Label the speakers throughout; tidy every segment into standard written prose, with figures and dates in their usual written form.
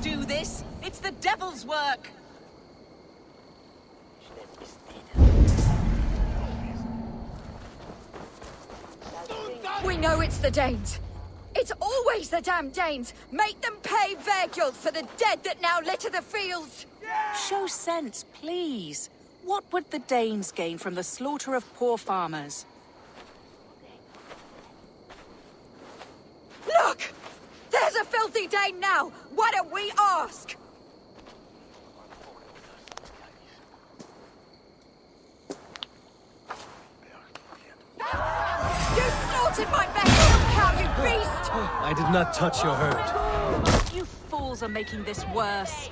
Speaker 1: do this. It's the devil's work.
Speaker 2: We know it's the Danes. It's always the damn Danes. Make them pay their guilt for the dead that now litter the fields.
Speaker 3: Show sense, please. What would the Danes gain from the slaughter of poor farmers?
Speaker 2: Look! There's a filthy Dane now! Why don't we ask? You slaughtered my best cow, you beast!
Speaker 4: I did not touch your herd.
Speaker 3: You fools are making this worse.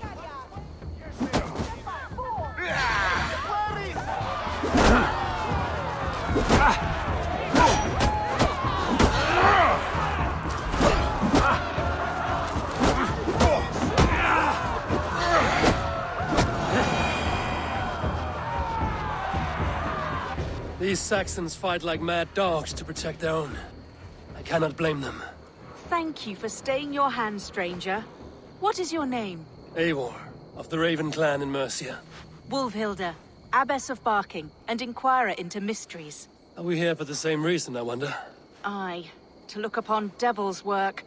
Speaker 4: These Saxons fight like mad dogs to protect their own. I cannot blame them.
Speaker 3: Thank you for staying your hand, stranger. What is your name?
Speaker 4: Eivor, of the Raven clan in Mercia.
Speaker 3: Wolfhilda, Abbess of Barking, and Inquirer into mysteries.
Speaker 4: Are we here for the same reason, I wonder?
Speaker 3: Aye, to look upon devil's work.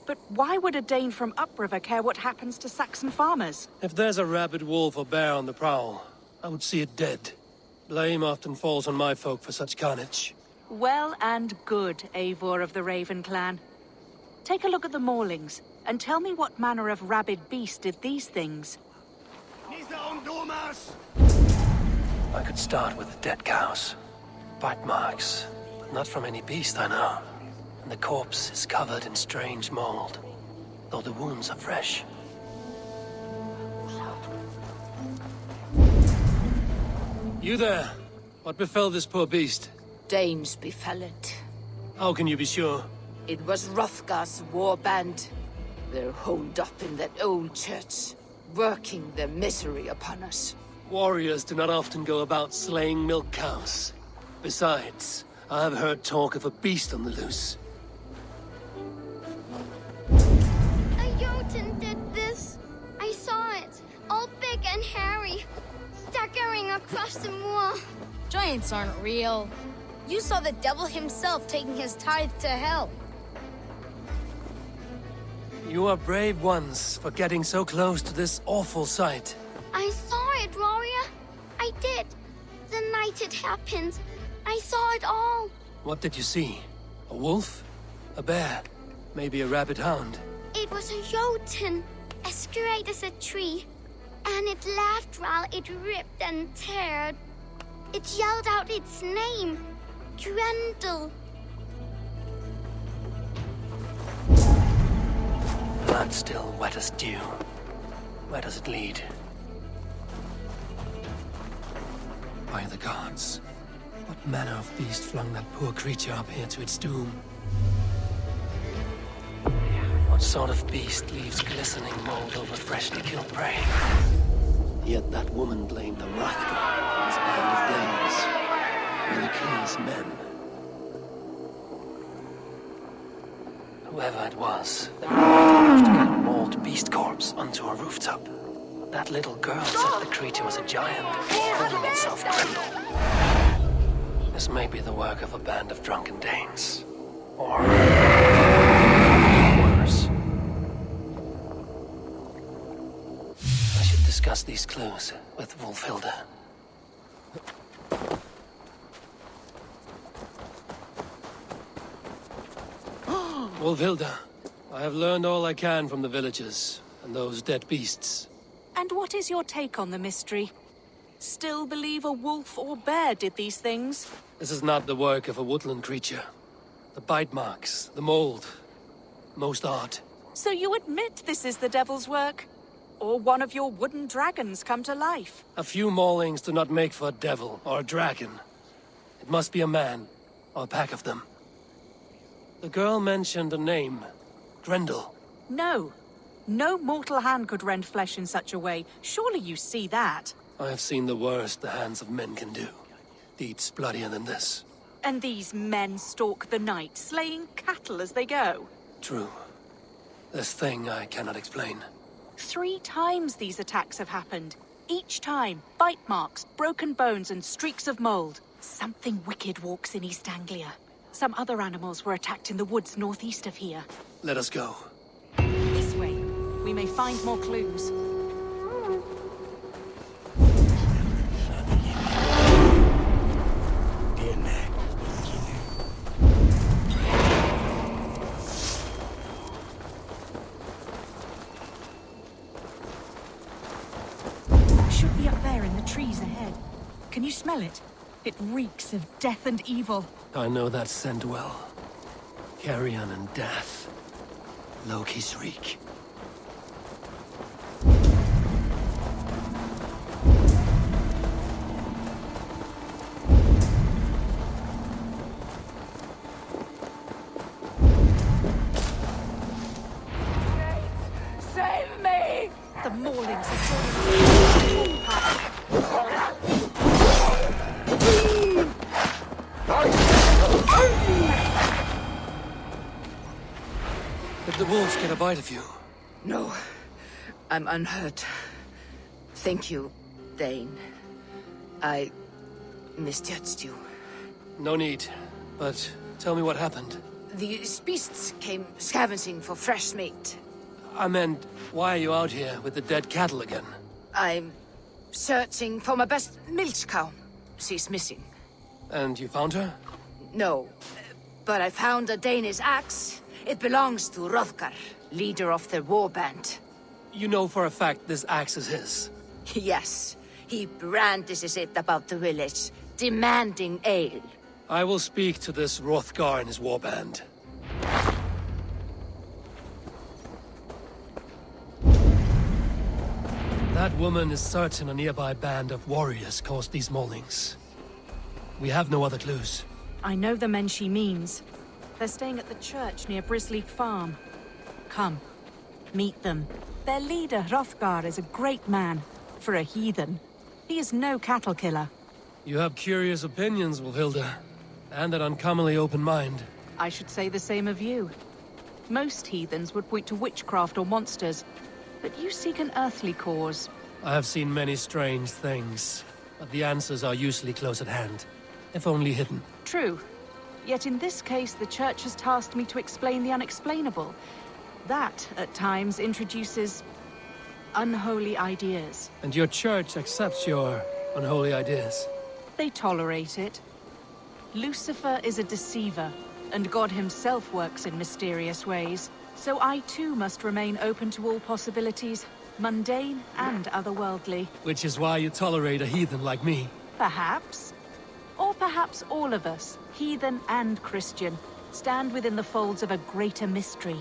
Speaker 3: But why would a Dane from upriver care what happens to Saxon farmers?
Speaker 4: If there's a rabid wolf or bear on the prowl, I would see it dead. Blame often falls on my folk for such carnage.
Speaker 3: Well and good, Eivor of the Raven clan. Take a look at the maulings, and tell me what manner of rabid beast did these things.
Speaker 4: I could start with the dead cows. Bite marks, but not from any beast I know. And the corpse is covered in strange mold, though the wounds are fresh. You there? What befell this poor beast?
Speaker 5: Danes befell it.
Speaker 4: How can you be sure?
Speaker 5: It was Hrothgar's war band. They're holed up in that old church, working their misery upon us.
Speaker 4: Warriors do not often go about slaying milk cows. Besides, I have heard talk of a beast on the loose.
Speaker 6: A Jotun did this. I saw it, all big and hairy, staggering across the moor.
Speaker 7: Giants aren't real. You saw the devil himself taking his tithe to hell.
Speaker 4: You are brave ones for getting so close to this awful sight.
Speaker 6: I saw it, warrior. I did. The night it happened. I saw it all.
Speaker 4: What did you see? A wolf? A bear? Maybe a rabid hound?
Speaker 6: It was a Jotun, as straight as a tree. And it laughed while it ripped and teared. It yelled out its name, Grendel.
Speaker 4: Blood still wet as dew. Where does it lead? By the gods. What manner of beast flung that poor creature up here to its doom? What sort of beast leaves glistening mold over freshly killed prey? Yet that woman blamed the Hrothgar, his band of Danes, were the king's men. Whoever it was, they were mighty enough to get a mauled beast corpse onto a rooftop. That little girl said the creature was a giant, calling itself Grendel. This may be the work of a band of drunken Danes. Or worse. I should discuss these clues with Wolfhilda. Wolfhilda, I have learned all I can from the villagers and those dead beasts.
Speaker 3: And what is your take on the mystery? Still believe a wolf or bear did these things?
Speaker 4: This is not the work of a woodland creature. The bite marks, the mold, most odd.
Speaker 3: So you admit this is the devil's work? Or one of your wooden dragons come to life?
Speaker 4: A few maulings do not make for a devil or a dragon. It must be a man, or a pack of them. The girl mentioned a name, Grendel.
Speaker 3: No. No mortal hand could rend flesh in such a way. Surely you see that.
Speaker 4: I have seen the worst the hands of men can do. Deeds bloodier than this.
Speaker 3: And these men stalk the night, slaying cattle as they go.
Speaker 4: True. This thing I cannot explain.
Speaker 3: 3 times these attacks have happened. Each time, bite marks, broken bones, and streaks of mold. Something wicked walks in East Anglia. Some other animals were attacked in the woods northeast of here.
Speaker 4: Let us go.
Speaker 3: This way. We may find more clues.
Speaker 8: Should be up there in the trees ahead. Can you smell it? It reeks of death and evil.
Speaker 4: I know that scent well. Carrion and death. Loki's reek.
Speaker 5: Save me!
Speaker 3: The Maulings are joining the pack.
Speaker 4: Did the wolves get a bite of you?
Speaker 5: No, I'm unhurt. Thank you, Dane. I misjudged you.
Speaker 4: No need. But tell me what happened.
Speaker 5: These beasts came scavenging for fresh meat.
Speaker 4: I meant, why are you out here with the dead cattle again?
Speaker 5: I'm searching for my best milch cow. She's missing.
Speaker 4: And you found her?
Speaker 5: No, but I found a Danish axe. It belongs to Hrothgar, leader of the war band.
Speaker 4: You know for a fact this axe is his.
Speaker 5: Yes, he brandishes it about the village, demanding ale.
Speaker 4: I will speak to this Hrothgar and his warband. That woman is certain a nearby band of warriors caused these maulings. We have no other clues.
Speaker 3: I know the men she means. They're staying at the church near Brisley Farm. Come, meet them. Their leader, Hrothgar, is a great man. For a heathen. He is no cattle killer.
Speaker 4: You have curious opinions, Wolfhilda. And an uncommonly open mind.
Speaker 3: I should say the same of you. Most heathens would point to witchcraft or monsters, but you seek an earthly cause.
Speaker 4: I have seen many strange things, but the answers are usually close at hand, if only hidden.
Speaker 3: True. Yet in this case, the Church has tasked me to explain the unexplainable. That, at times, introduces unholy ideas.
Speaker 4: And your church accepts your unholy ideas?
Speaker 3: They tolerate it. Lucifer is a deceiver, and God himself works in mysterious ways. So I too must remain open to all possibilities, mundane and otherworldly.
Speaker 4: Which is why you tolerate a heathen like me.
Speaker 3: Perhaps. Or perhaps all of us, heathen and Christian, stand within the folds of a greater mystery.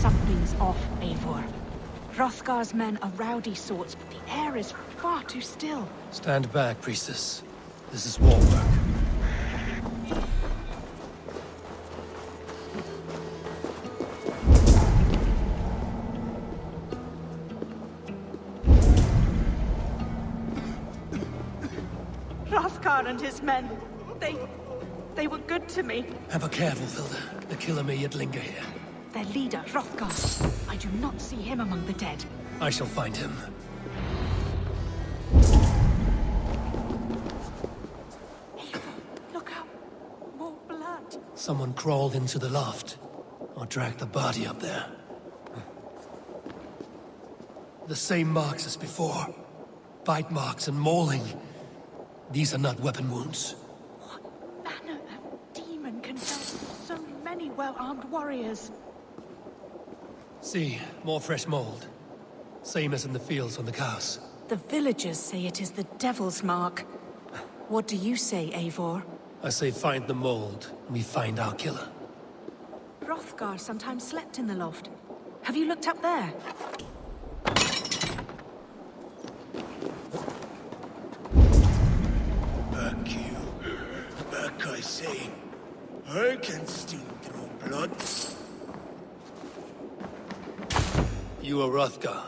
Speaker 3: Something's off, Eivor. Hrothgar's men are rowdy sorts, but the air is far too still.
Speaker 4: Stand back, priestess. This is war work.
Speaker 3: Hrothgar and his men, they were good to me.
Speaker 4: Ever careful, Filda. The killer may yet linger here.
Speaker 3: Their leader, Hrothgar. I do not see him among the dead.
Speaker 4: I shall find him.
Speaker 3: Look out! More blood!
Speaker 4: Someone crawled into the loft, or dragged the body up there. The same marks as before. Bite marks and mauling. These are not weapon wounds.
Speaker 3: What manner of demon can kill so many well-armed warriors?
Speaker 4: See, more fresh mold. Same as in the fields on the cows.
Speaker 3: The villagers say it is the devil's mark. What do you say, Eivor?
Speaker 4: I say find the mold, and we find our killer.
Speaker 3: Hrothgar sometimes slept in the loft. Have you looked up there?
Speaker 9: Back you. Back, I say. I can still draw blood.
Speaker 4: You are Hrothgar,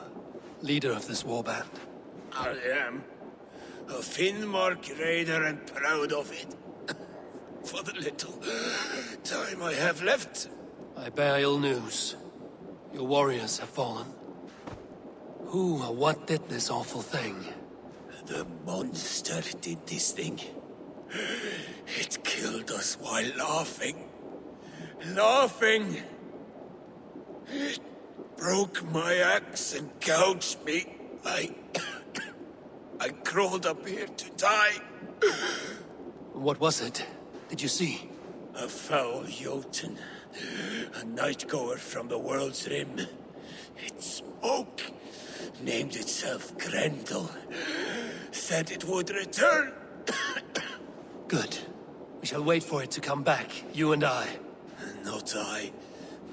Speaker 4: leader of this warband.
Speaker 9: I am. A Finnmark raider and proud of it. For the little time I have left.
Speaker 4: I bear ill news. Your warriors have fallen. Who or what did this awful thing?
Speaker 9: The monster did this thing. It killed us while laughing. Laughing! It broke my axe and gouged me. I crawled up here to die.
Speaker 4: What was it? Did you see?
Speaker 9: A foul Jotun. A night-goer from the world's rim. It spoke. Named itself Grendel. Said it would return.
Speaker 4: Good. We shall wait for it to come back, you and I.
Speaker 9: Not I.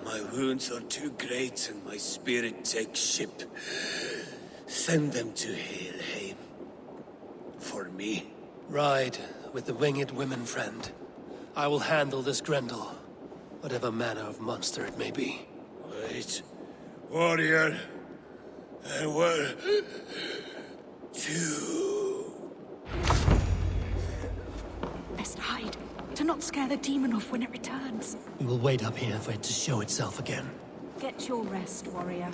Speaker 9: My wounds are too great and my spirit takes ship. Send them to Helheim. For me.
Speaker 4: Ride with the winged women friend. I will handle this Grendel, whatever manner of monster it may be.
Speaker 9: Wait. Warrior. There were... two.
Speaker 8: Best hide, to not scare the demon off when it returns.
Speaker 4: We will wait up here for it to show itself again.
Speaker 3: Get your rest, warrior.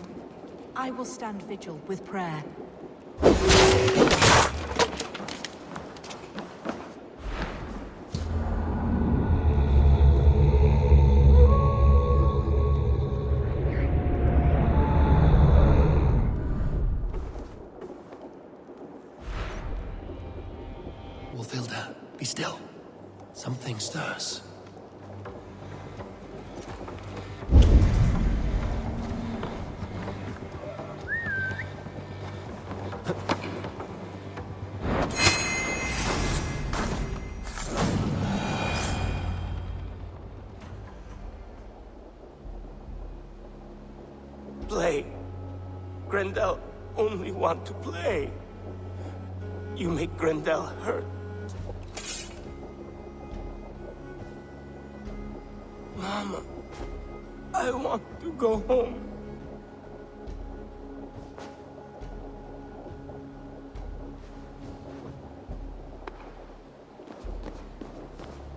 Speaker 3: I will stand vigil with prayer.
Speaker 4: Wolfilda, be still. Something stirs.
Speaker 9: Play. Grendel only want to play. You make Grendel hurt. Mama, I want to go home.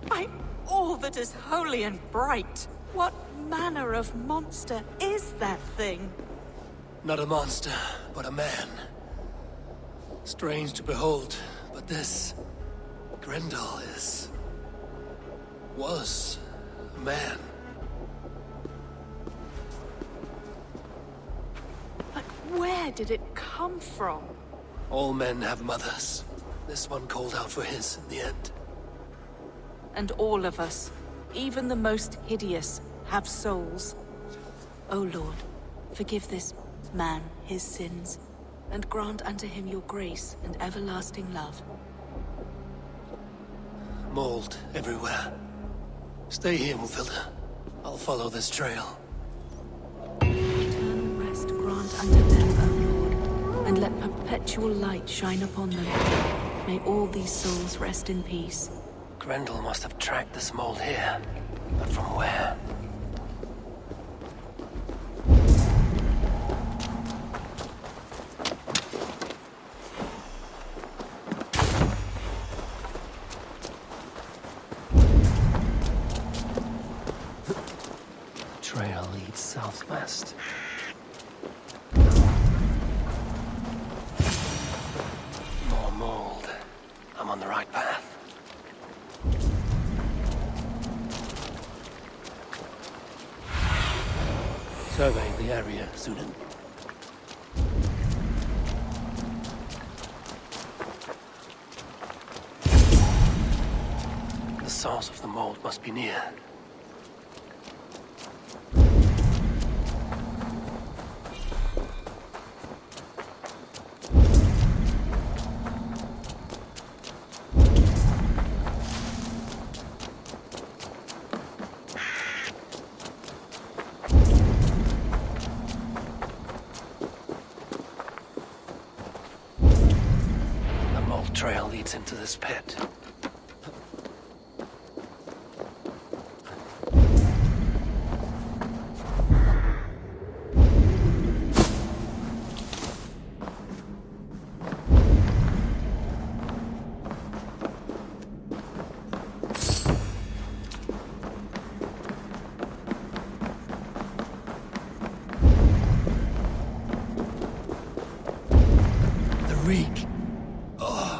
Speaker 3: By all that is holy and bright, what manner of monster is that thing?
Speaker 4: Not a monster, but a man. Strange to behold, but this... Grendel was a man.
Speaker 3: But where did it come from?
Speaker 4: All men have mothers. This one called out for his in the end.
Speaker 3: And all of us, even the most hideous, have souls. O Lord, forgive this man his sins, and grant unto him your grace and everlasting love.
Speaker 4: Mold everywhere. Stay here, Wolfilda. I'll follow this trail.
Speaker 3: Eternal rest grant unto them, O Lord, and let perpetual light shine upon them. May all these souls rest in peace.
Speaker 4: Grendel must have tracked this mold here. But from where? Trail leads southwest. More mold. I'm on the right path. Survey the area, Sunan. The source of the mold must be near. trail leads into this pit.
Speaker 9: The reek. Oh.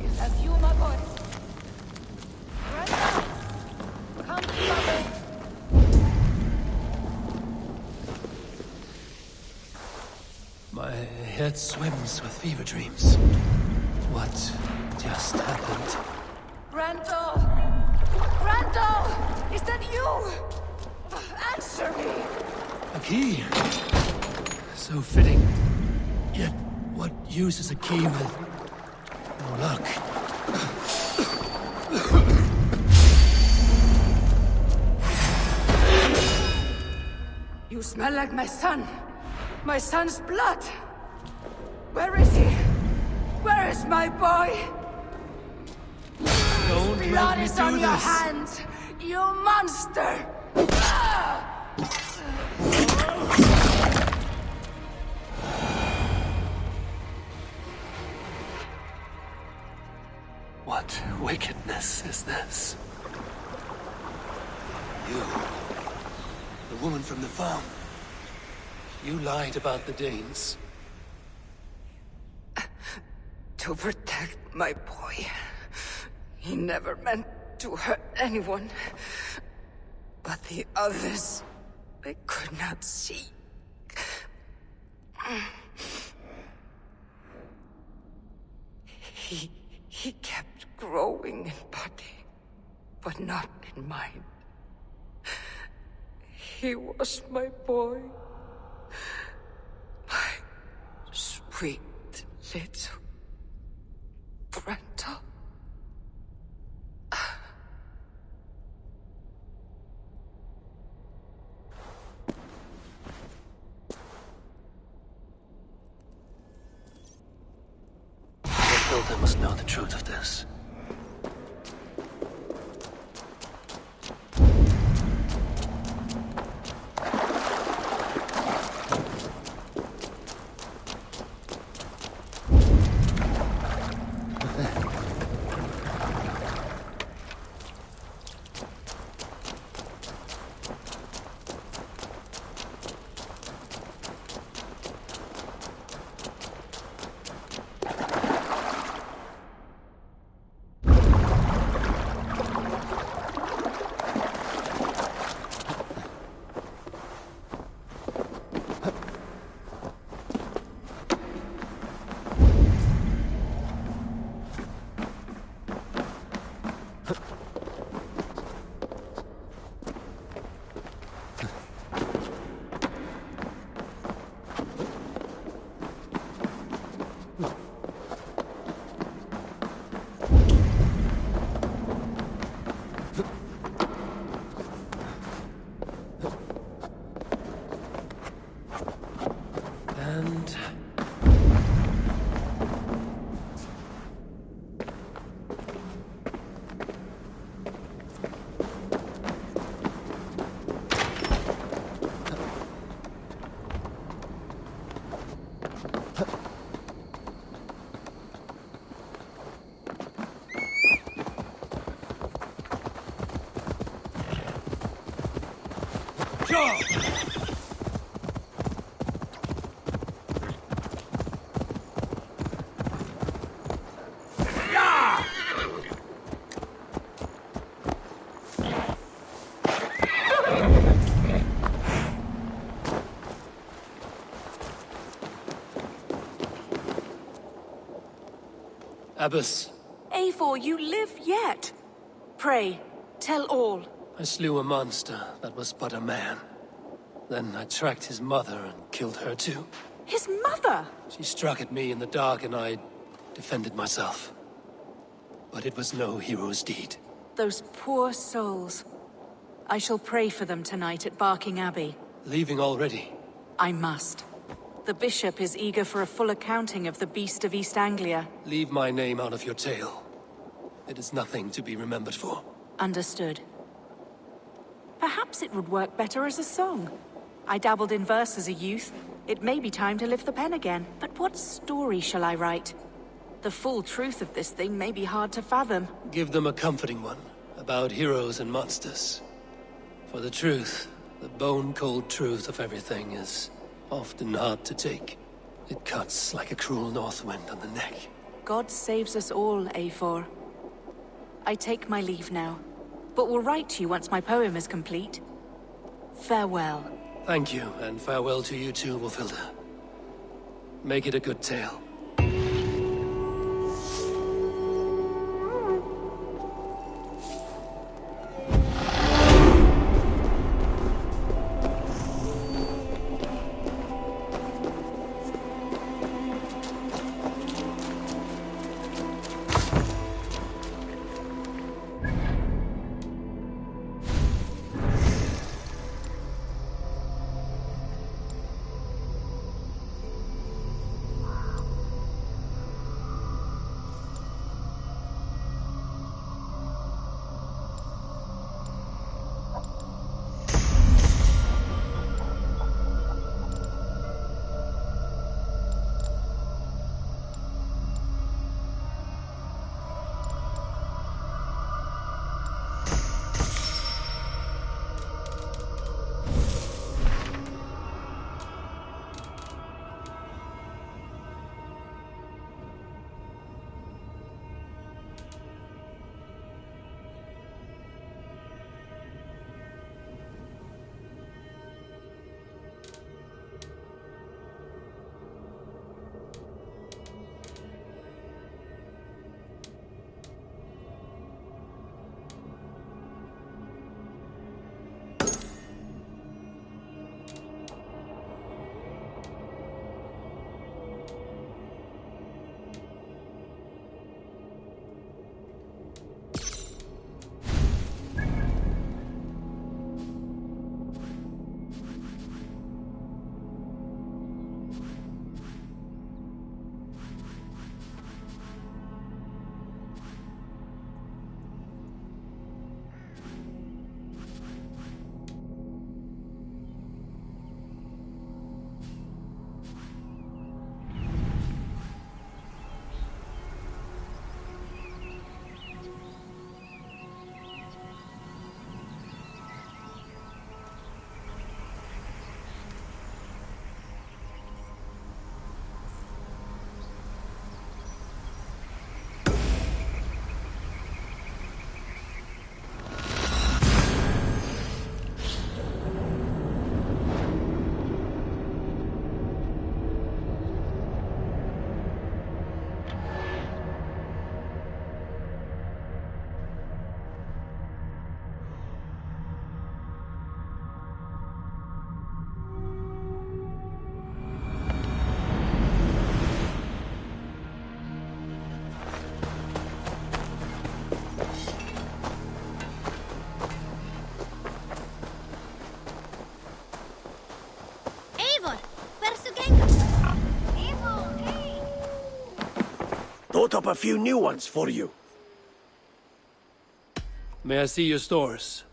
Speaker 1: Is that you, my boy? Brenda! Come to Mother!
Speaker 9: My head swims with fever dreams. What just happened?
Speaker 2: Randall! Randall! Is that you? Answer me!
Speaker 9: A key. So fitting. Yet, what use is a key with no luck?
Speaker 2: You smell like my son. My son's blood. Where is he? Where is my boy?
Speaker 9: Don't
Speaker 2: His
Speaker 9: let
Speaker 2: blood
Speaker 9: me
Speaker 2: is
Speaker 9: do
Speaker 2: on your
Speaker 9: this.
Speaker 2: hands, you monster! Ah!
Speaker 4: What wickedness is this?
Speaker 9: You, the woman from the farm. You lied about the Danes.
Speaker 2: To protect my boy. He never meant to hurt anyone. But the others, they could not see. He kept growing in body, but not in mind. He was my boy. My sweet little Brenda.
Speaker 4: Hilda must know the truth of this. Abbess,
Speaker 3: Eivor, you live yet. Pray, tell all.
Speaker 4: I slew a monster that was but a man. Then I tracked his mother and killed her too.
Speaker 3: His mother!
Speaker 4: She struck at me in the dark and I defended myself. But it was no hero's deed.
Speaker 3: Those poor souls. I shall pray for them tonight at Barking Abbey.
Speaker 4: Leaving already?
Speaker 3: I must. The bishop is eager for a full accounting of the Beast of East Anglia.
Speaker 4: Leave my name out of your tale. It is nothing to be remembered for.
Speaker 3: Understood. Perhaps it would work better as a song. I dabbled in verse as a youth. It may be time to lift the pen again. But what story shall I write? The full truth of this thing may be hard to fathom.
Speaker 4: Give them a comforting one, about heroes and monsters. For the truth, the bone-cold truth of everything is often hard to take. It cuts like a cruel north wind on the neck.
Speaker 3: God saves us all, Eivor. I take my leave now, but will write to you once my poem is complete. Farewell.
Speaker 4: Thank you, and farewell to you too, Wolfhilda. Make it a good tale.
Speaker 9: Thought up a few new ones for you.
Speaker 4: May I see your stores?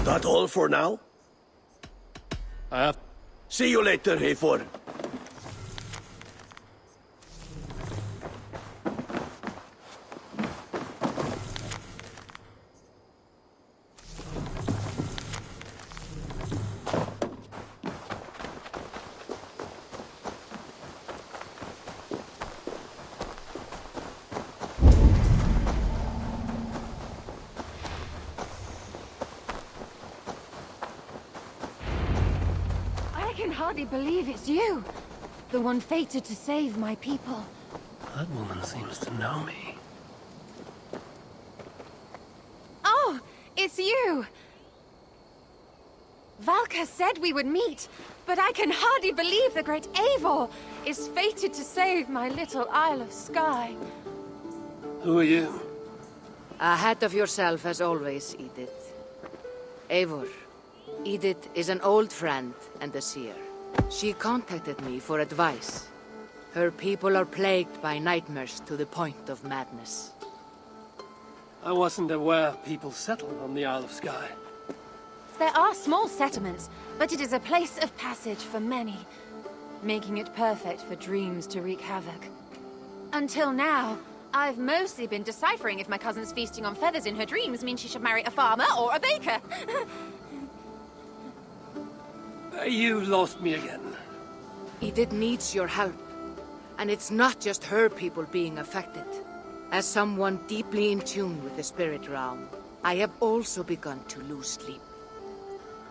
Speaker 9: That all for now?
Speaker 4: I have...
Speaker 9: See you later, Eivor.
Speaker 1: I can hardly believe it's you. The one fated to save my people.
Speaker 4: That woman seems to know me.
Speaker 1: Oh, it's you! Valka said we would meet, but I can hardly believe the great Eivor is fated to save my little Isle of Skye.
Speaker 4: Who are you?
Speaker 5: Ahead of yourself as always, Edith. Eivor. Edith is an old friend and a seer. She contacted me for advice. Her people are plagued by nightmares to the point of madness.
Speaker 4: I wasn't aware people settled on the Isle of Skye.
Speaker 1: There are small settlements, but it is a place of passage for many, making it perfect for dreams to wreak havoc. Until now, I've mostly been deciphering if my cousin's feasting on feathers in her dreams means she should marry a farmer or a baker.
Speaker 4: You lost me again.
Speaker 5: Edith needs your help. And it's not just her people being affected. As someone deeply in tune with the spirit realm, I have also begun to lose sleep.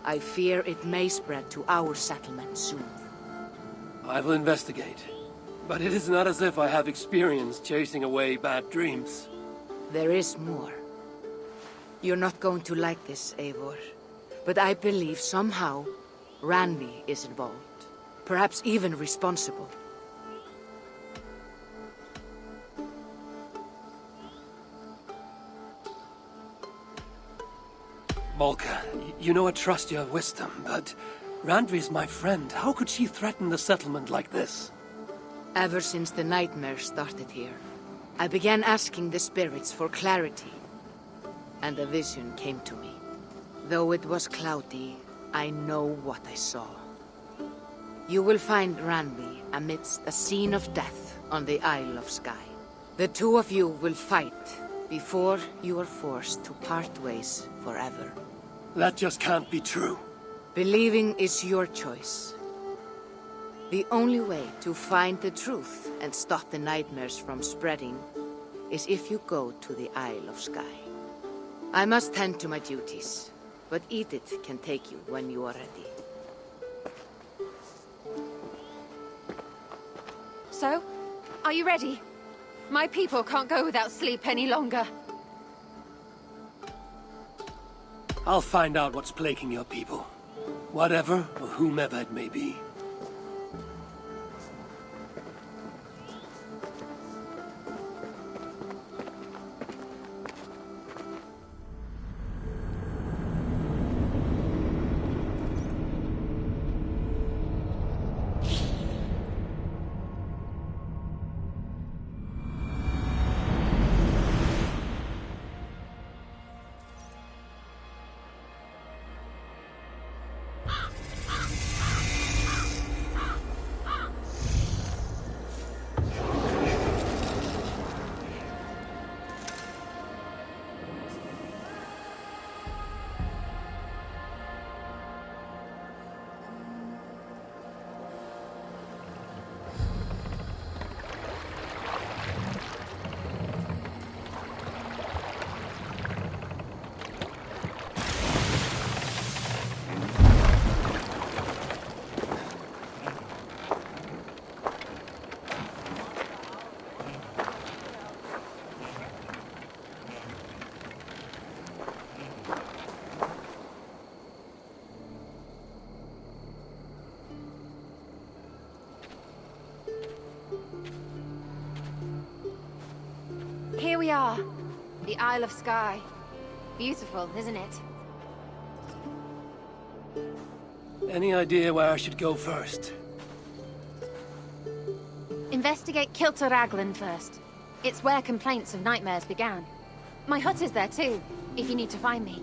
Speaker 5: I fear it may spread to our settlement soon.
Speaker 4: I will investigate. But it is not as if I have experience chasing away bad dreams.
Speaker 5: There is more. You're not going to like this, Eivor. But I believe somehow Randvi is involved. Perhaps even responsible.
Speaker 4: Volka, you know I trust your wisdom, but Randvi's my friend. How could she threaten the settlement like this?
Speaker 5: Ever since the nightmare started here, I began asking the spirits for clarity. And a vision came to me. Though it was cloudy, I know what I saw. You will find Randvi amidst a scene of death on the Isle of Skye. The two of you will fight before you are forced to part ways forever.
Speaker 4: That just can't be true.
Speaker 5: Believing is your choice. The only way to find the truth and stop the nightmares from spreading is if you go to the Isle of Skye. I must tend to my duties, but Edith can take you when you are ready.
Speaker 1: So, are you ready? My people can't go without sleep any longer.
Speaker 4: I'll find out what's plaguing your people. Whatever or whomever it may be.
Speaker 1: Here we are. The Isle of Skye. Beautiful, isn't it?
Speaker 4: Any idea where I should go first?
Speaker 1: Investigate Kilter Raglan first. It's where complaints of nightmares began. My hut is there too, if you need to find me.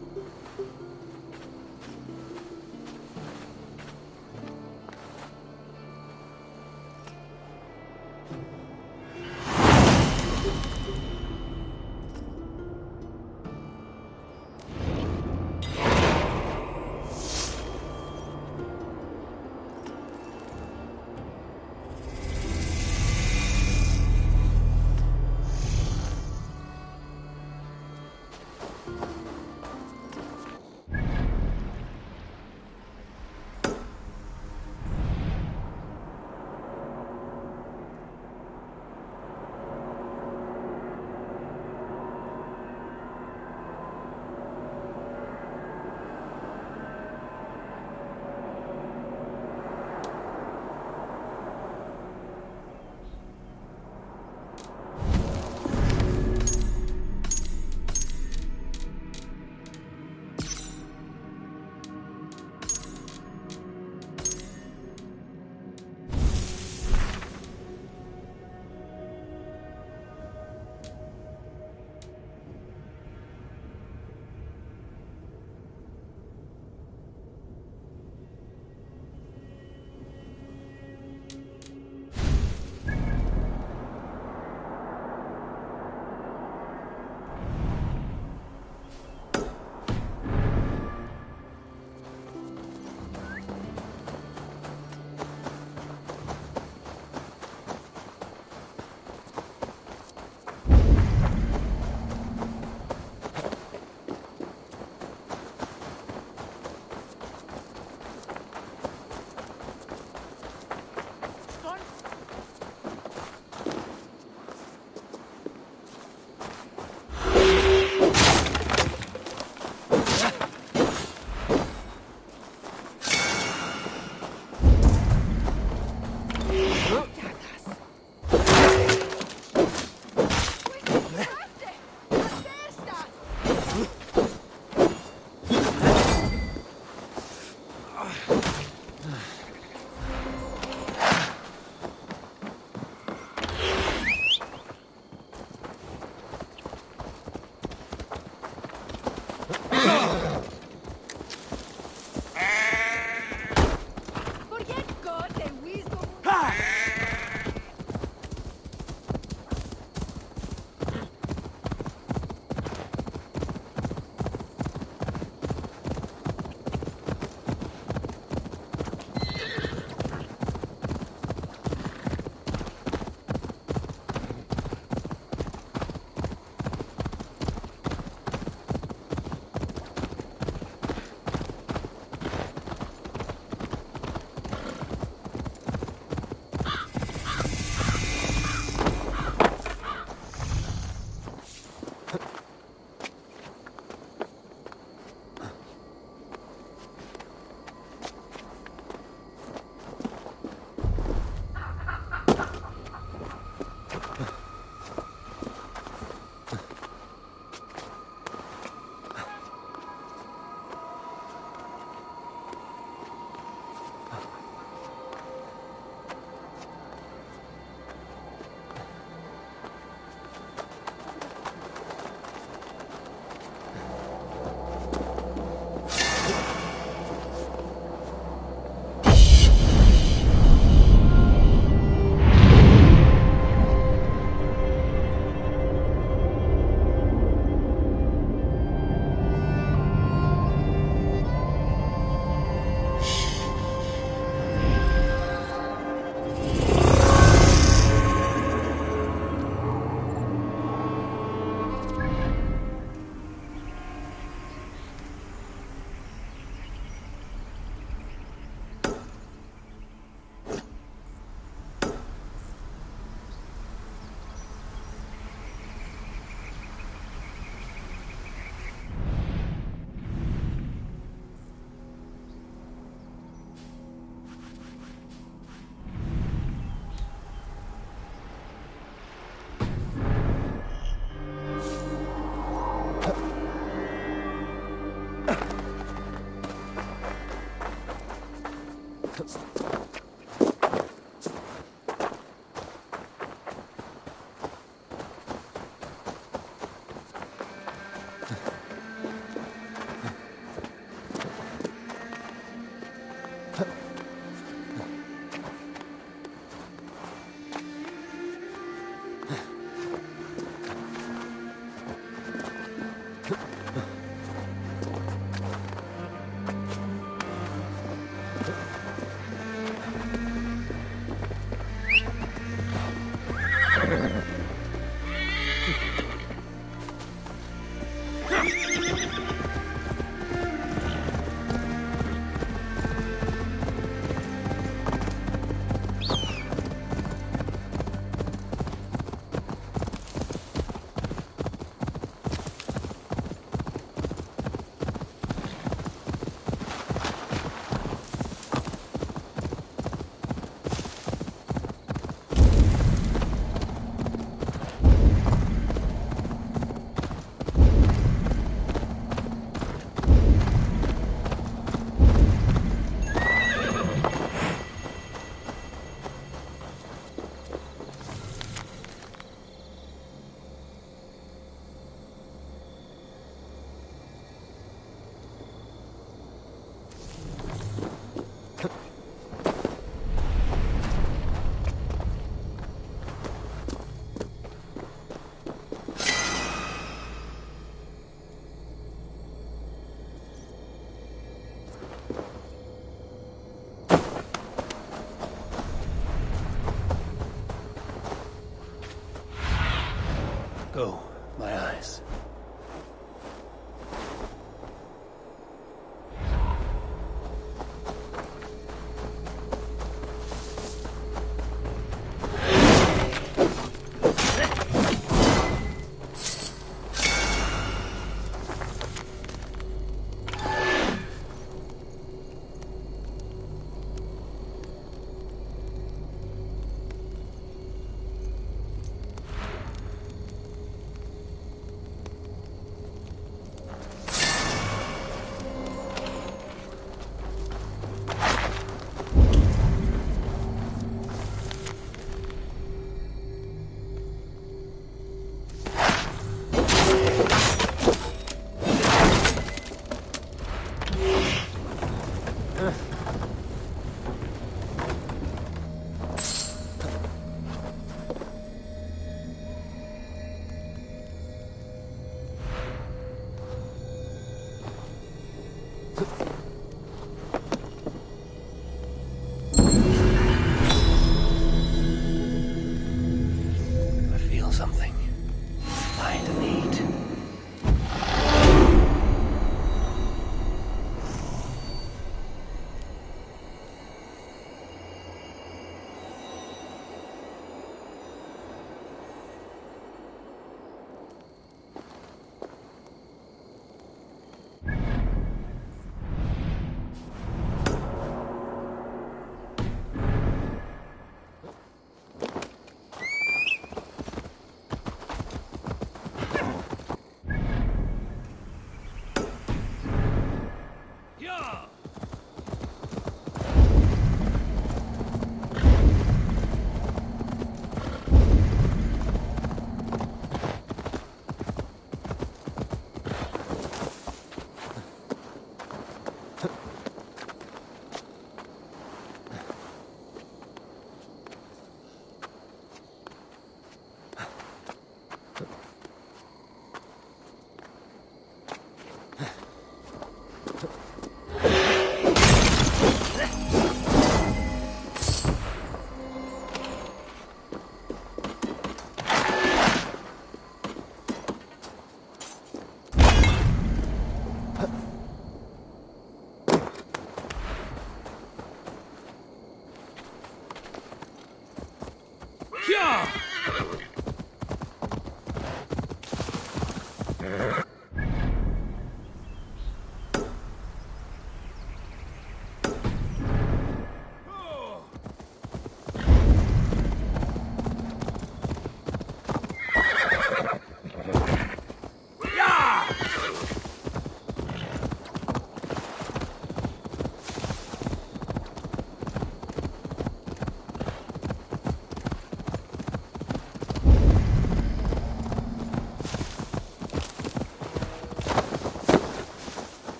Speaker 4: Go, my eyes.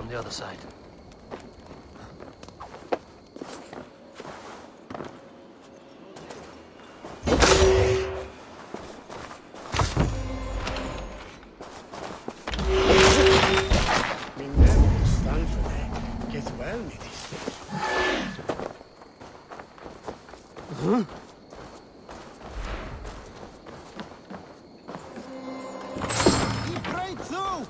Speaker 4: from the other side.
Speaker 9: Min nerver stann för dig. Get well med this. Great zoo!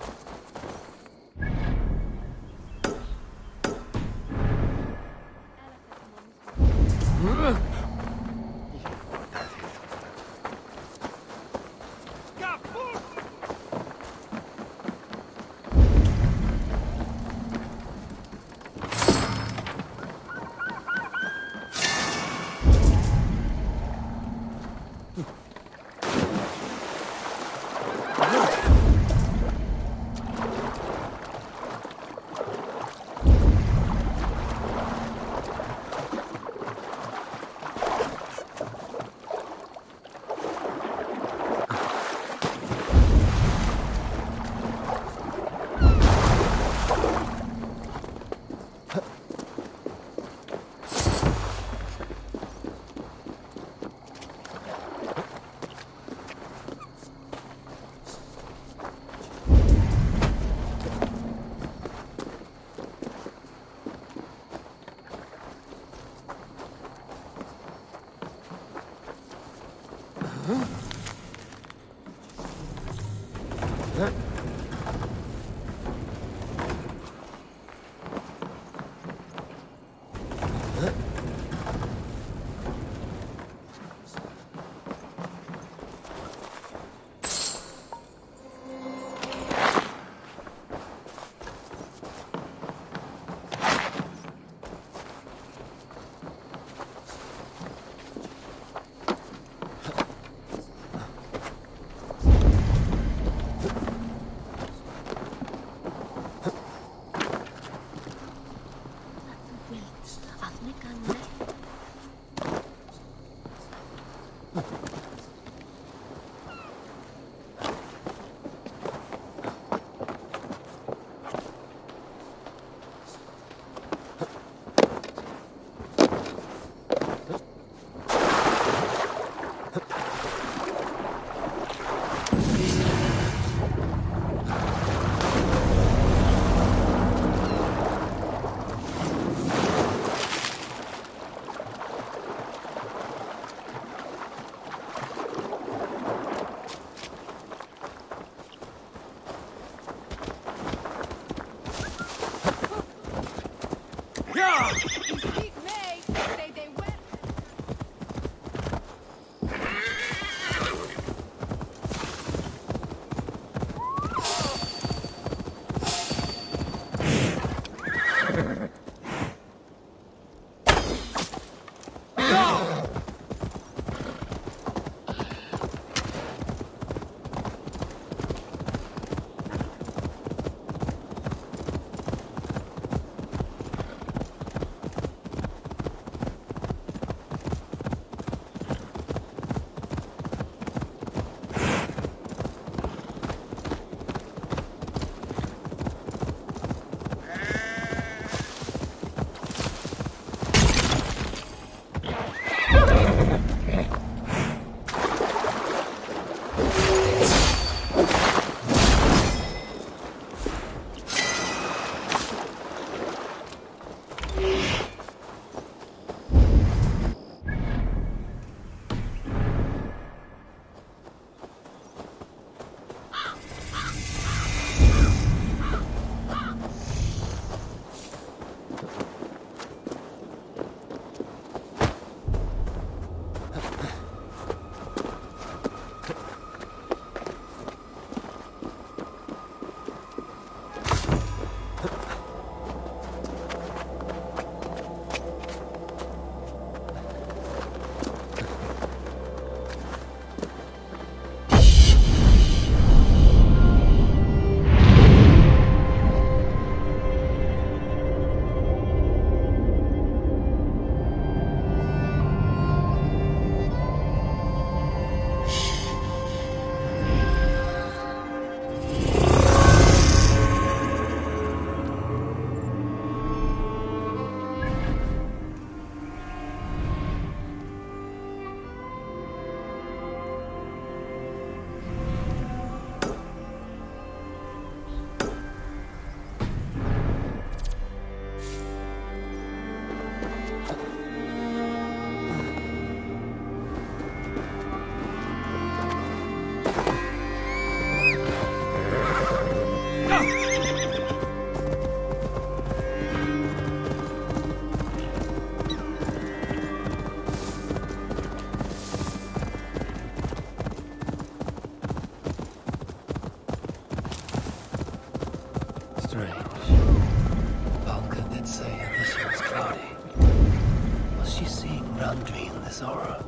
Speaker 4: laundry in this aura.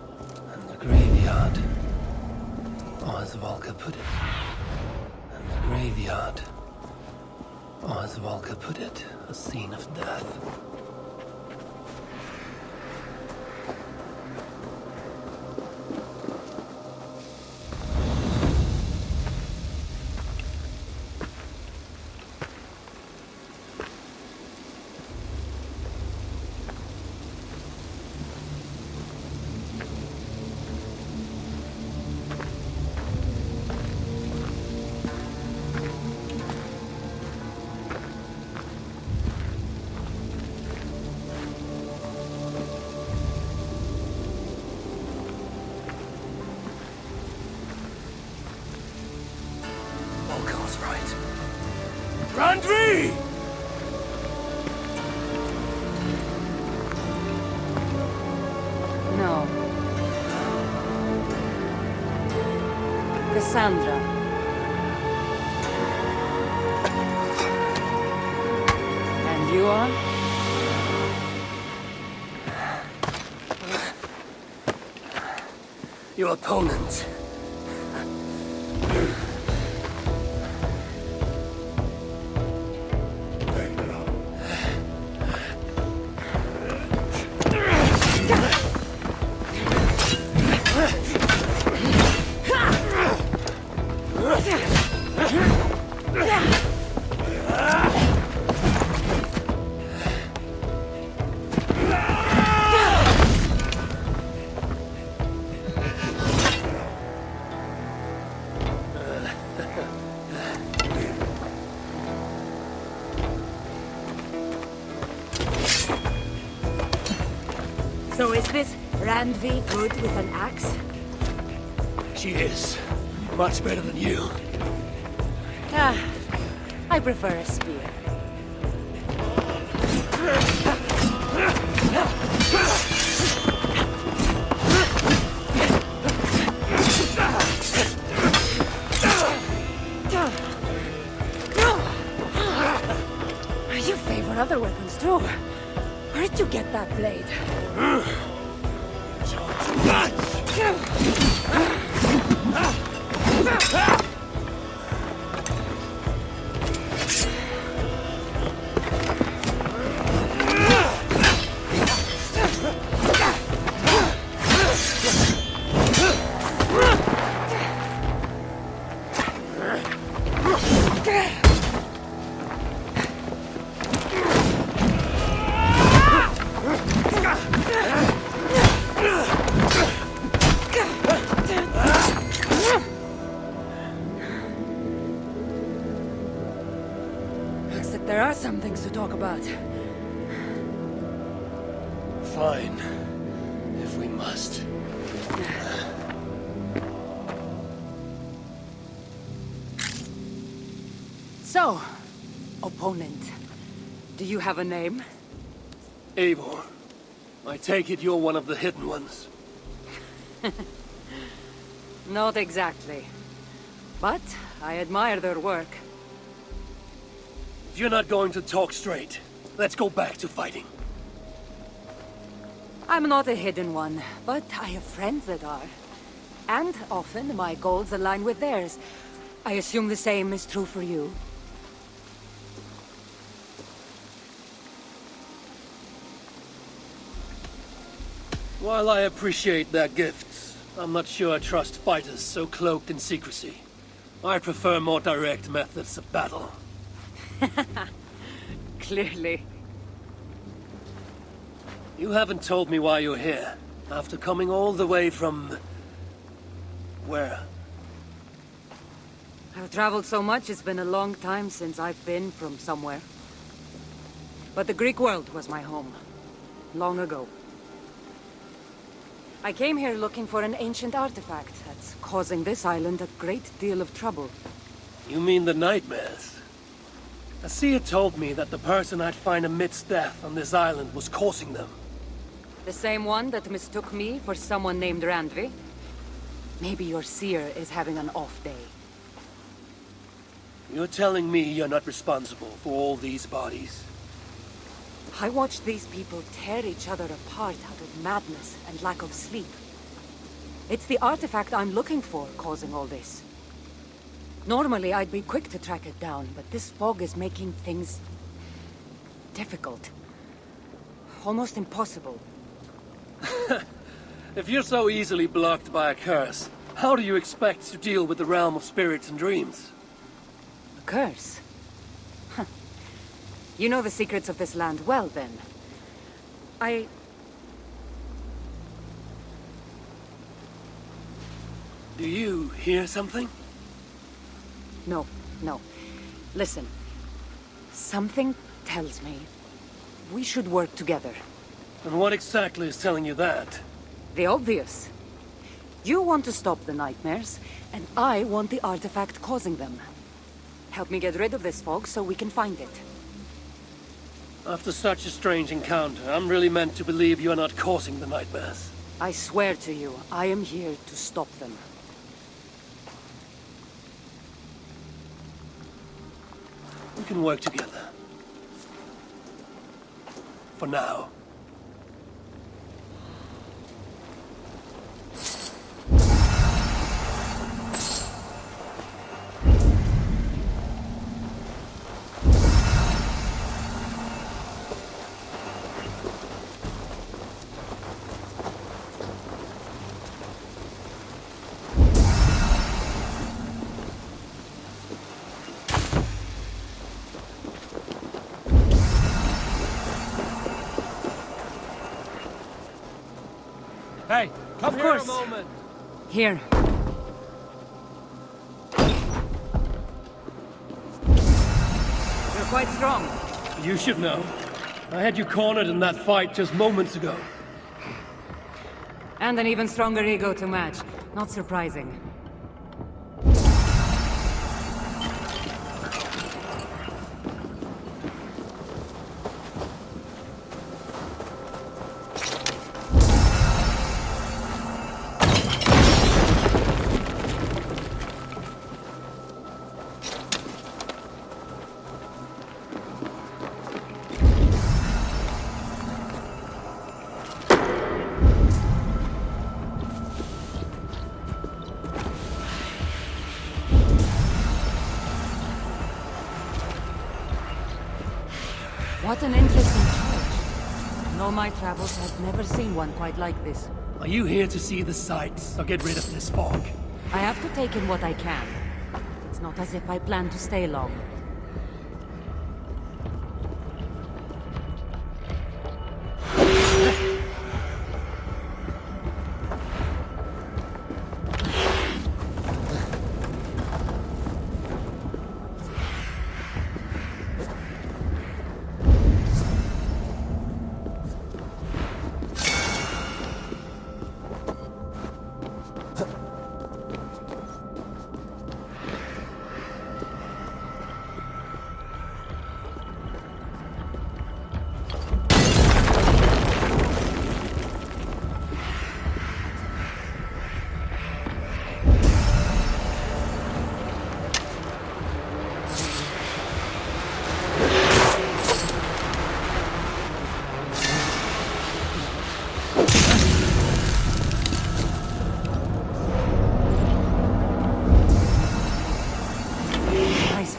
Speaker 4: And the graveyard. Or as Volker put it. And the graveyard. Or as Volker put it, a scene of death. Volker's right. Randvi!
Speaker 1: No. Cassandra. And you are?
Speaker 4: Your opponent.
Speaker 1: So is this Randvi good with an axe?
Speaker 4: She is. Much better than you.
Speaker 1: Ah, I prefer a spear. You favor other weapons too. Where did you get that blade? Looks like there are some things to talk about.
Speaker 4: Fine. If we must.
Speaker 1: So, opponent, do you have a name?
Speaker 4: Eivor, I take it you're one of the hidden ones.
Speaker 1: Not exactly. But I admire their work.
Speaker 4: If you're not going to talk straight, let's go back to fighting.
Speaker 1: I'm not a hidden one, but I have friends that are. And often my goals align with theirs. I assume the same is true for you.
Speaker 4: While I appreciate their gifts, I'm not sure I trust fighters so cloaked in secrecy. I prefer more direct methods of battle.
Speaker 1: Clearly.
Speaker 4: You haven't told me why you're here, after coming all the way from... where?
Speaker 1: I've traveled so much, it's been a long time since I've been from somewhere. But the Greek world was my home. Long ago. I came here looking for an ancient artifact that's causing this island a great deal of trouble.
Speaker 4: You mean the nightmares? A seer told me that the person I'd find amidst death on this island was causing them.
Speaker 1: The same one that mistook me for someone named Randvi? Maybe your seer is having an off day.
Speaker 4: You're telling me you're not responsible for all these bodies?
Speaker 10: I watched these people tear each other apart out of madness and lack of sleep. It's the artifact I'm looking for causing all this. Normally, I'd be quick to track it down, but this fog is making things difficult. Almost impossible.
Speaker 4: If you're so easily blocked by a curse, how do you expect to deal with the realm of spirits and dreams?
Speaker 10: A curse? Huh. You know the secrets of this land well, then.
Speaker 4: Do you hear something?
Speaker 10: No. Listen. Something tells me we should work together.
Speaker 4: And what exactly is telling you that?
Speaker 10: The obvious. You want to stop the nightmares, and I want the artifact causing them. Help me get rid of this fog so we can find it.
Speaker 4: After such a strange encounter, I'm really meant to believe you are not causing the nightmares.
Speaker 10: I swear to you, I am here to stop them.
Speaker 4: We can work together. For now.
Speaker 11: Hey, come
Speaker 10: Of
Speaker 11: here
Speaker 10: course.
Speaker 11: a moment.
Speaker 10: Here. You're quite strong.
Speaker 4: You should know. I had you cornered in that fight just moments ago.
Speaker 10: And an even stronger ego to match. Not surprising. What an interesting church. In all my travels, I've never seen one quite like this.
Speaker 4: Are you here to see the sights or get rid of this fog?
Speaker 10: I have to take in what I can. It's not as if I plan to stay long.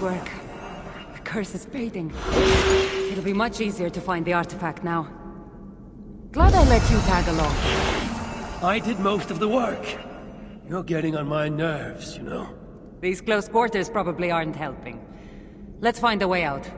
Speaker 10: Work. The curse is fading. It'll be much easier to find the artifact now. Glad I let you tag along.
Speaker 4: I did most of the work. You're getting on my nerves, you know.
Speaker 10: These close quarters probably aren't helping. Let's find a way out.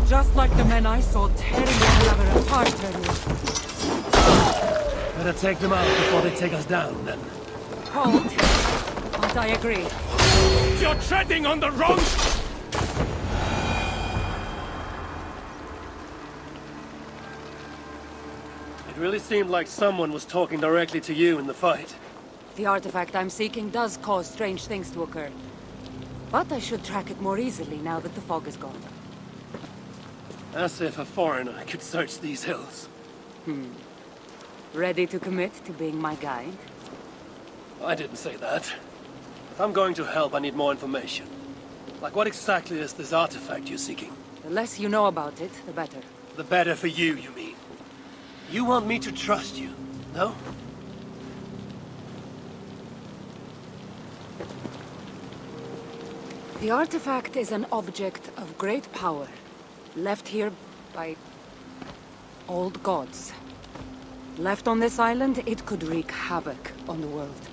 Speaker 10: Just like the men I saw tearing the lover apart earlier.
Speaker 4: Better take them out before they take us down, then.
Speaker 10: Hold. But I agree.
Speaker 11: You're treading on the wrong...
Speaker 4: It really seemed like someone was talking directly to you in the fight.
Speaker 10: The artifact I'm seeking does cause strange things to occur. But I should track it more easily now that the fog is gone.
Speaker 4: As if a foreigner could search these hills.
Speaker 10: Ready to commit to being my guide?
Speaker 4: I didn't say that. If I'm going to help, I need more information. Like, what exactly is this artifact you're seeking?
Speaker 10: The less you know about it, the better.
Speaker 4: The better for you, you mean? You want me to trust you, no?
Speaker 10: The artifact is an object of great power, left here by old gods. Left on this island, it could wreak havoc on the world.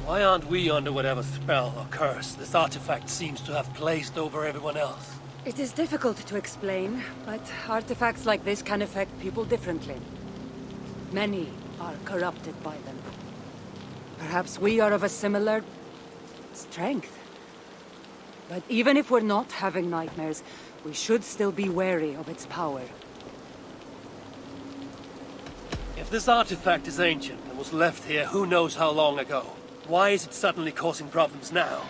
Speaker 4: Why aren't we under whatever spell or curse this artifact seems to have placed over everyone else?
Speaker 10: It is difficult to explain, but artifacts like this can affect people differently. Many are corrupted by them. Perhaps we are of a similar strength. But even if we're not having nightmares, we should still be wary of its power.
Speaker 4: If this artifact is ancient and was left here who knows how long ago, why is it suddenly causing problems now?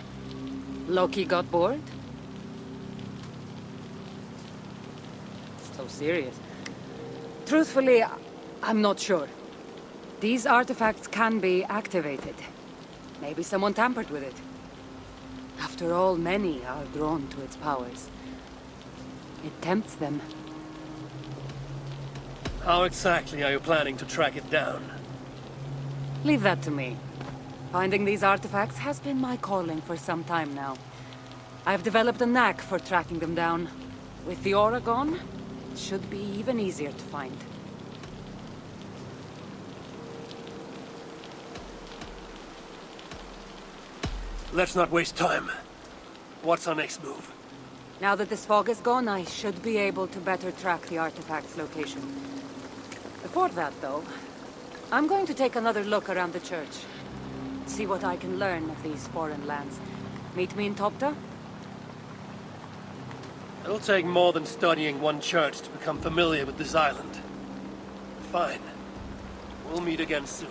Speaker 10: Loki got bored? So serious. Truthfully, I'm not sure. These artifacts can be activated. Maybe someone tampered with it. After all, many are drawn to its powers. It tempts them.
Speaker 4: How exactly are you planning to track it down?
Speaker 10: Leave that to me. Finding these artifacts has been my calling for some time now. I've developed a knack for tracking them down. With the aura gone, it should be even easier to find.
Speaker 4: Let's not waste time. What's our next move?
Speaker 10: Now that this fog is gone, I should be able to better track the artifact's location. Before that, though, I'm going to take another look around the church. See what I can learn of these foreign lands. Meet me in Topta?
Speaker 4: It'll take more than studying one church to become familiar with this island. Fine. We'll meet again soon.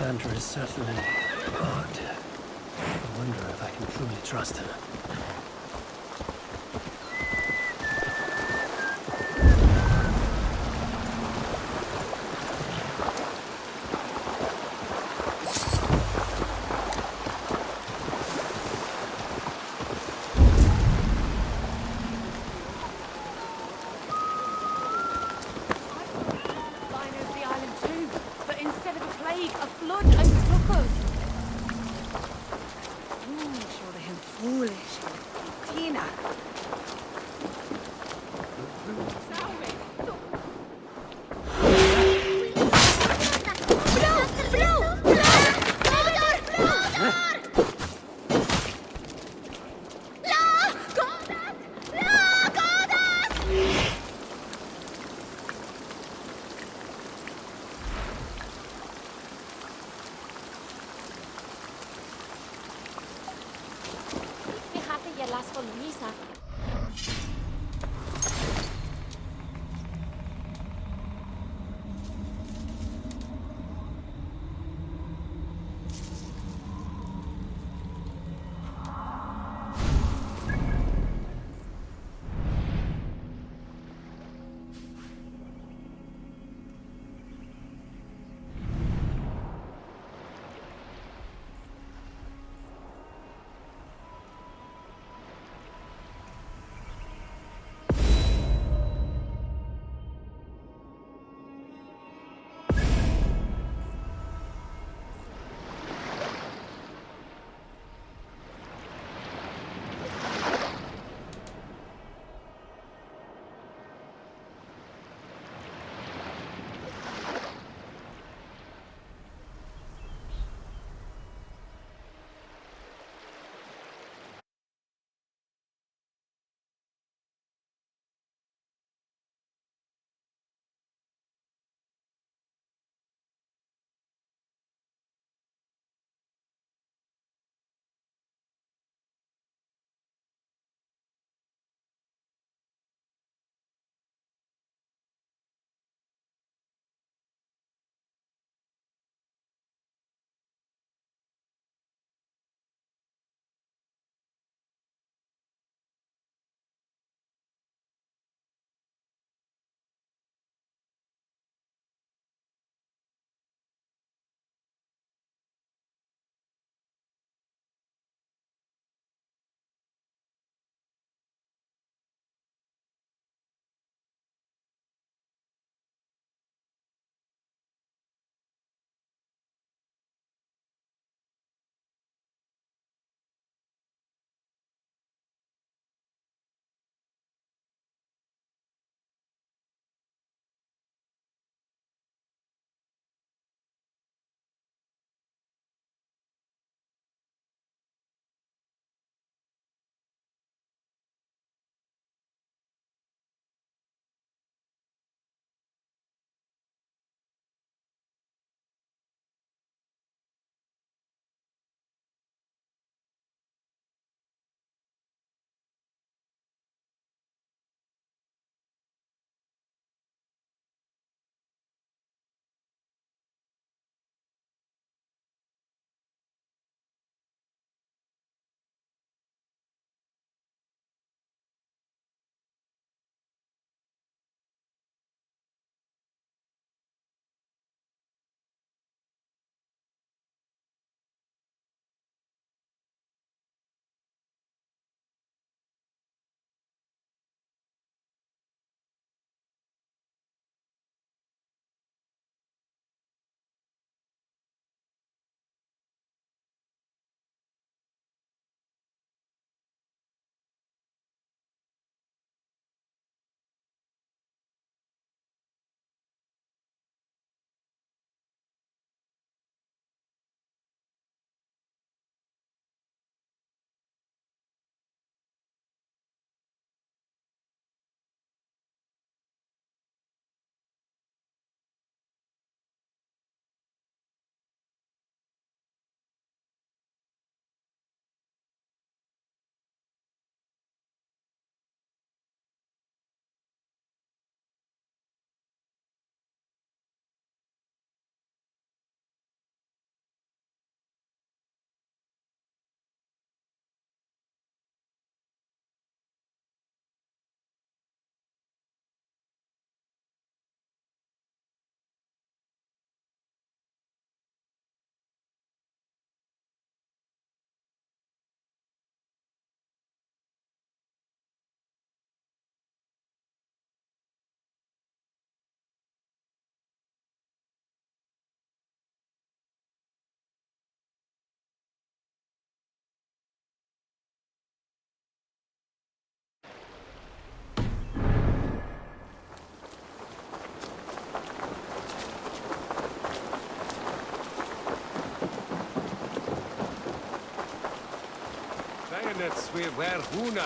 Speaker 4: Sandra is certainly odd. I wonder if I can truly trust her.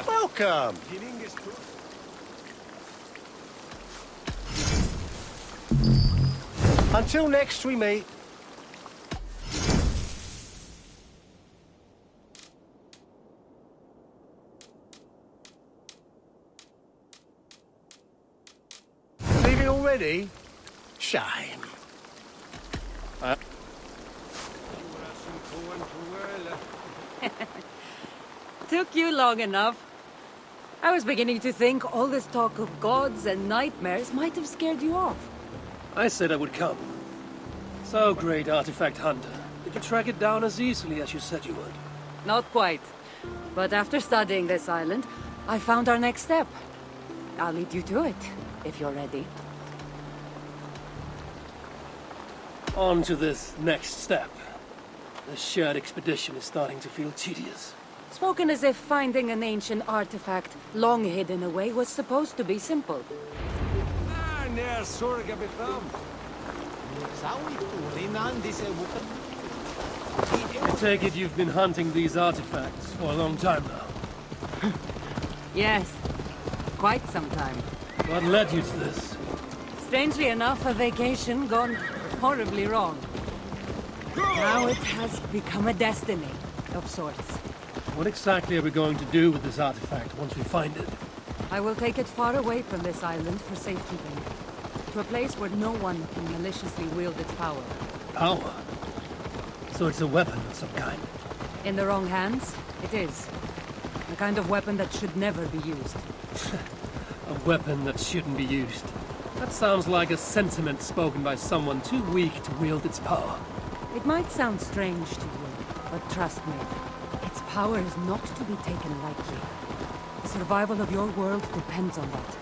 Speaker 9: Welcome! Until next we meet. Leaving already? Shame.
Speaker 10: Took you long enough. I was beginning to think all this talk of gods and nightmares might have scared you off.
Speaker 4: I said I would come. So, great artifact hunter. Did you track it down as easily as you said you would?
Speaker 10: Not quite. But after studying this island, I found our next step. I'll lead you to it, if you're ready.
Speaker 4: On to this next step. The shared expedition is starting to feel tedious.
Speaker 10: Spoken as if finding an ancient artifact long hidden away was supposed to be simple.
Speaker 4: I take it you've been hunting these artifacts for a long time now.
Speaker 10: Yes, quite some time.
Speaker 4: What led you to this?
Speaker 10: Strangely enough, a vacation gone horribly wrong. Now it has become a destiny, of sorts.
Speaker 4: What exactly are we going to do with this artifact once we find it?
Speaker 10: I will take it far away from this island for safekeeping. To a place where no one can maliciously wield its power.
Speaker 4: Power? So it's a weapon of some kind?
Speaker 10: In the wrong hands, it is. The kind of weapon that should never be used.
Speaker 4: A weapon that shouldn't be used. That sounds like a sentiment spoken by someone too weak to wield its power.
Speaker 10: It might sound strange to you, but trust me, its power is not to be taken lightly. The survival of your world depends on that.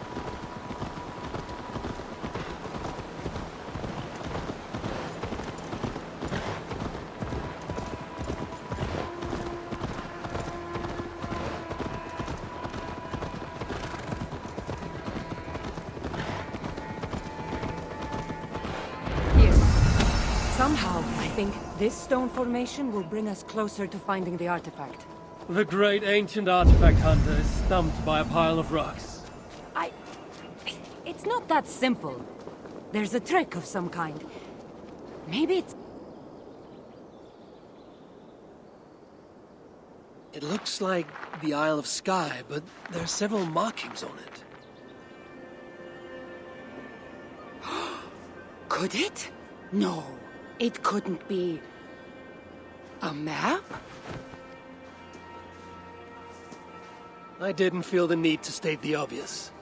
Speaker 10: Somehow, I think this stone formation will bring us closer to finding the artifact.
Speaker 4: The great ancient artifact hunter is stumped by a pile of rocks.
Speaker 10: It's not that simple. There's a trick of some kind. Maybe it's...
Speaker 4: It looks like the Isle of Skye, but there are several markings on it.
Speaker 10: Could it? No, it couldn't be... a map?
Speaker 4: I didn't feel the need to state the obvious.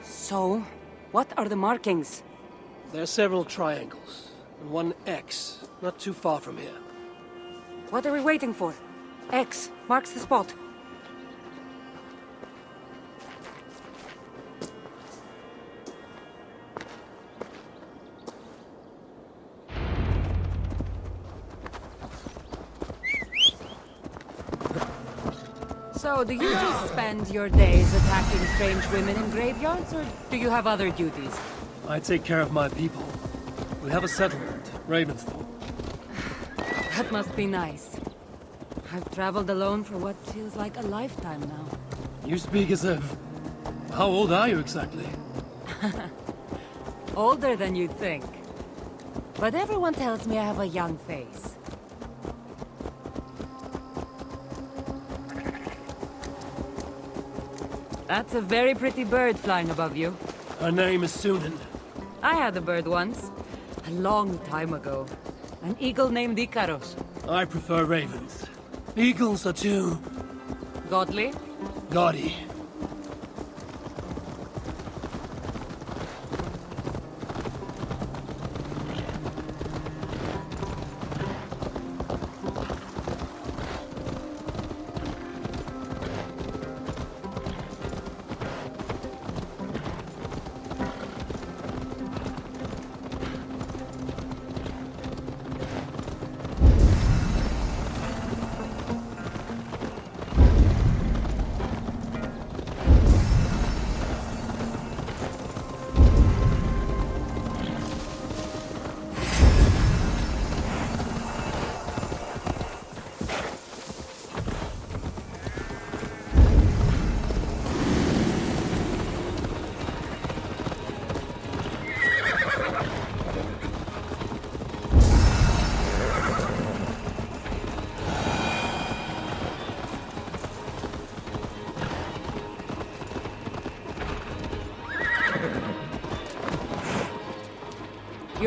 Speaker 10: So, what are the markings?
Speaker 4: There are several triangles, and one X, not too far from here.
Speaker 10: What are we waiting for? X marks the spot. So, do you just spend your days attacking strange women in graveyards, or do you have other duties?
Speaker 4: I take care of my people. We have a settlement, Ravensthorpe.
Speaker 10: That must be nice. I've traveled alone for what feels like a lifetime now.
Speaker 4: You speak as if... How old are you exactly?
Speaker 10: Older than you'd think. But everyone tells me I have a young face. That's a very pretty bird flying above you.
Speaker 4: Her name is Sunan.
Speaker 10: I had a bird once. A long time ago. An eagle named Ikaros.
Speaker 4: I prefer ravens. Eagles are too...
Speaker 10: Godly?
Speaker 4: gaudy.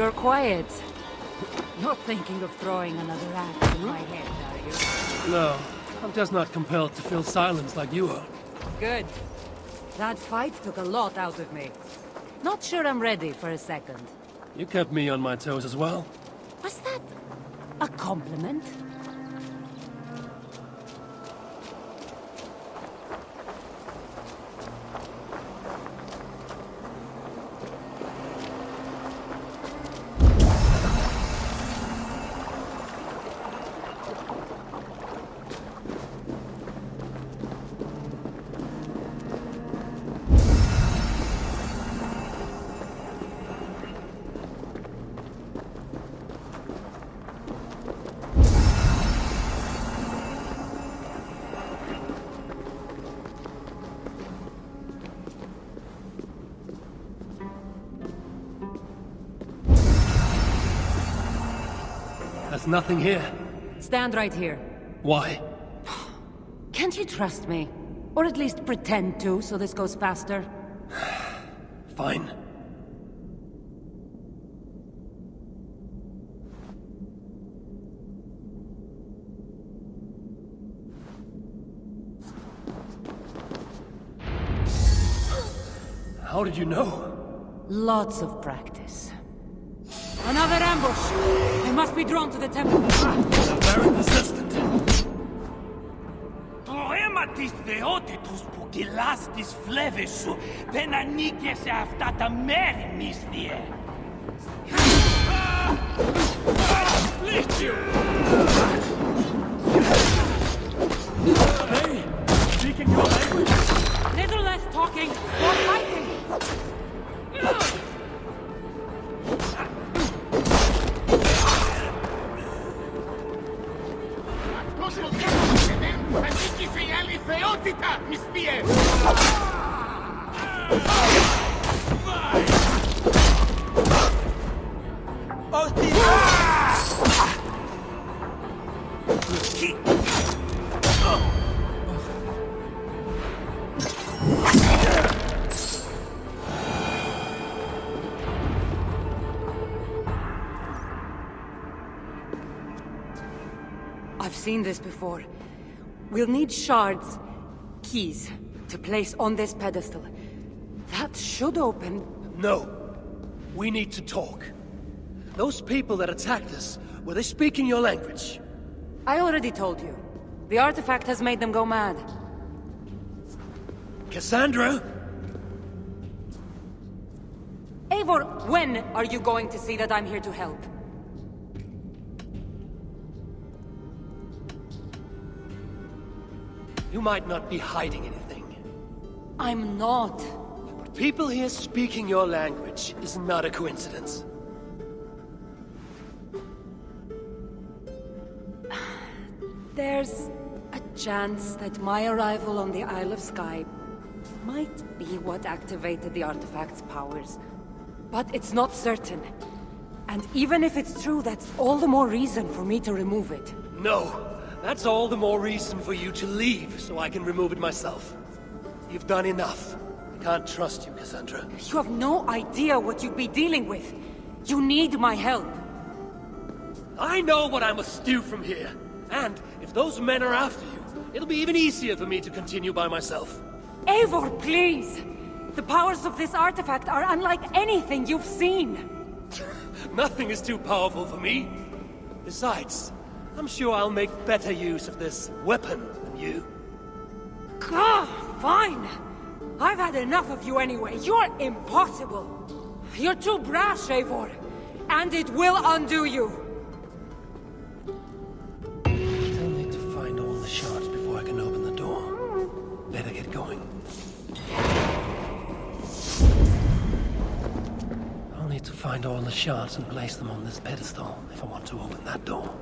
Speaker 10: You're quiet. Not thinking of throwing another axe in my head, are you?
Speaker 4: No, I'm just not compelled to fill silence like you are.
Speaker 10: Good. That fight took a lot out of me. Not sure I'm ready for a second.
Speaker 4: You kept me on my toes as well.
Speaker 10: Was that a compliment?
Speaker 4: There's nothing here.
Speaker 10: Stand right here.
Speaker 4: Why?
Speaker 10: Can't you trust me? Or at least pretend to, so this goes faster?
Speaker 4: Fine. How did you know?
Speaker 10: Lots of practice. Another ambush! They must be drawn to the temple.
Speaker 4: They're very persistent.
Speaker 11: Προαίματις δεότητος που κυλάς τις φλέβες σου δεν ανήκε σε αυτά τα μέρη, μύστιε. Λύτσιο!
Speaker 4: Hey, speaking your language?
Speaker 10: Little less talking, more fighting!
Speaker 11: Τόσο διάστηκε δεν ανήκει σε άλλη θεότητα, μυστιε!
Speaker 10: I've seen this before. We'll need shards, keys, to place on this pedestal. That should open...
Speaker 4: No. We need to talk. Those people that attacked us, were they speaking your language?
Speaker 10: I already told you. The artifact has made them go mad.
Speaker 4: Cassandra?
Speaker 10: Eivor, when are you going to see that I'm here to help?
Speaker 4: You might not be hiding anything.
Speaker 10: I'm not.
Speaker 4: But people here speaking your language is not a coincidence.
Speaker 10: There's a chance that my arrival on the Isle of Skye might be what activated the artifact's powers. But it's not certain. And even if it's true, that's all the more reason for me to remove it.
Speaker 4: No. That's all the more reason for you to leave, so I can remove it myself. You've done enough. I can't trust you, Cassandra.
Speaker 10: You have no idea what you'd be dealing with. You need my help.
Speaker 4: I know what I must do from here. And if those men are after you, it'll be even easier for me to continue by myself.
Speaker 10: Eivor, please! The powers of this artifact are unlike anything you've seen.
Speaker 4: Nothing is too powerful for me. Besides, I'm sure I'll make better use of this weapon than you.
Speaker 10: Fine! I've had enough of you anyway. You're impossible. You're too brash, Eivor. And it will undo you.
Speaker 4: Still need to find all the shards before I can open the door. Better get going. I'll need to find all the shards and place them on this pedestal if I want to open that door.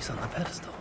Speaker 4: On the pedestal.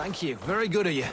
Speaker 12: Thank you. Very good of you.